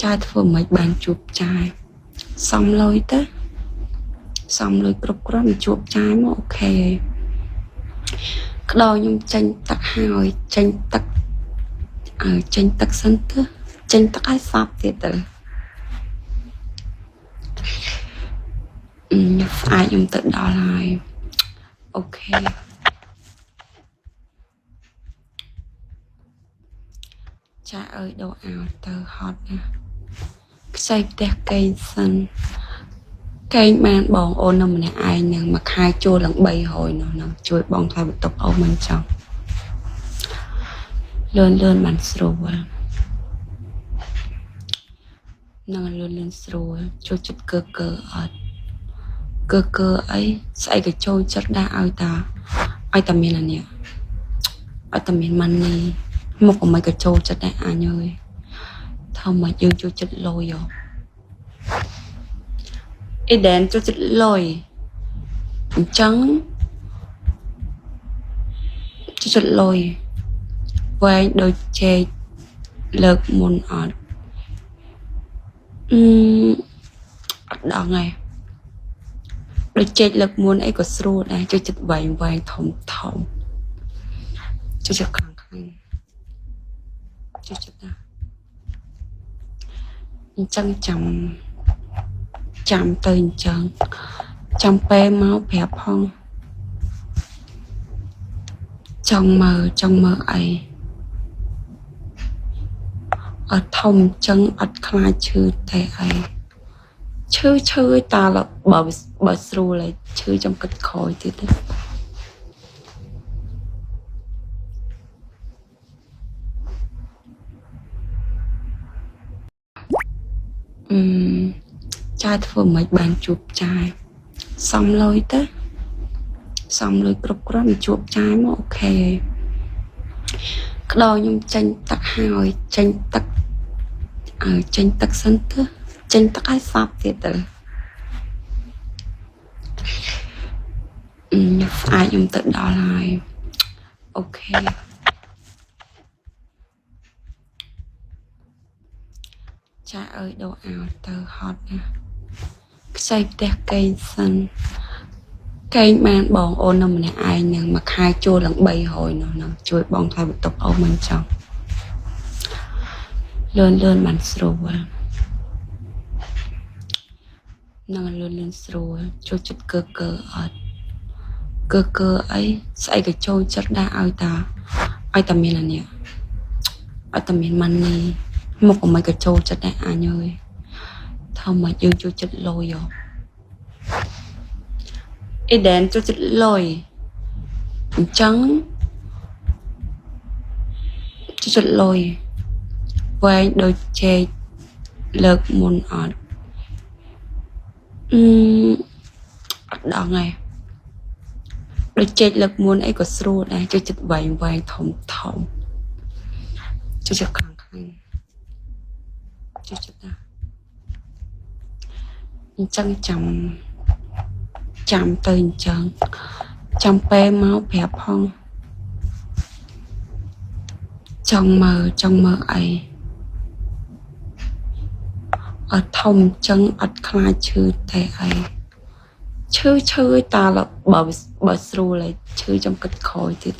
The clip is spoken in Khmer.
traiធ្វើមិនបានជួបចាយសំលុយទៅសំលុយគ្រប់គ្រាន់ជួបចាយមកអូខេក្តោខ្ញុំចេញទឹកហើយចេញទឹកសិនទៅចេញទឹកឲ្យសប់ទៀតទៅស្អាតខ្ញុំទៅដល់ហើយអូខេចាអើយដូរអោទៅហត់ណាខ្ចីផ្ទះកេងសិនកេងបានបងអូននៅម្នាក់ឯងនឹងមួយខែចូលឡើង300នោះជួយបងថែបន្ទប់អូនមិនចង់លឿនបានស្រួលនឹងលឿនស្រួលចូលចិត្តកើអត់កើអីស្អីក៏ចូលចិត្តដែរឲ្យតាមានអានេះឲ្យតាមានម៉ានីមកក៏មិនក៏ចូលចិត្តដែរអញអើយថាមកយើងចូលចិត្តលុយអីដែនចូលចិត្តលុយអញ្ចឹងចូលចិត្តលុយវែងដូចជែកលើកមុនអត់អត់ដឹងឯងដូចជែកលើកមុនអីក៏ស្រួលដែរចូលចិត្តវែងធំចូលចិត្តខ្លាំងចូលចិត្តណាអញ្ចឹងចាំទៅអញ្ចឹងចាំពេលមកប្រាប់ផងចង់មើលអីអត់ធំអញ្ចឹងអត់ខ្លាចឈឺតែអីឈឺតាបើស្រួលហើយឈឺចំគិតក្រោយទៀតចាយធ្វើមិនបានជួបចាយសំលុយទៅសំលុយគ្រប់គ្រាន់ជួបចាយមកអូខេក្តោខ្ញុំចេញទឹកហើយចេញទឹកសិនទៅចេញទឹកឲ្យសប់ទៀតទៅស្អាតខ្ញុំទៅដល់ហើយអូខេចាអើយដូរអោទៅហត់ណាខ្ចីផ្ទះកេងសិនកេងបានបងអូននៅម្នាក់ឯងនឹងមួយខែចូលឡើង300នោះជួយបងថែបន្ទប់អូនមិនចង់លឿនបានស្រួលនឹងលឿនស្រួលចូលចិត្តកើអត់កើអីស្អីក៏ចូលចិត្តដែរឲ្យតាមានអានេះឲ្យតាមានម៉ានីមកក៏មិនក៏ចូលចិត្តដែរអញអើយថាមកយើងចូលចិត្តលុយអីដែនចូលចិត្តលុយអញ្ចឹងចូលចិត្តលុយវែងដូចជែកលើកមុនអត់អត់ដឹងឯងដូចជែកលើកមុនអីក៏ស្រួលដែរចូលចិត្តវែងធំចូលចិត្តខ្លាំងចូលចិត្តណាអញ្ចឹងចាំទៅអញ្ចឹងចាំពេលមកប្រាប់ផងចង់មើលអីអត់ធំអញ្ចឹងអត់ខ្លាចឈឺតែអីឈឺតាបើស្រួលហើយឈឺចំគិតក្រោយទៀត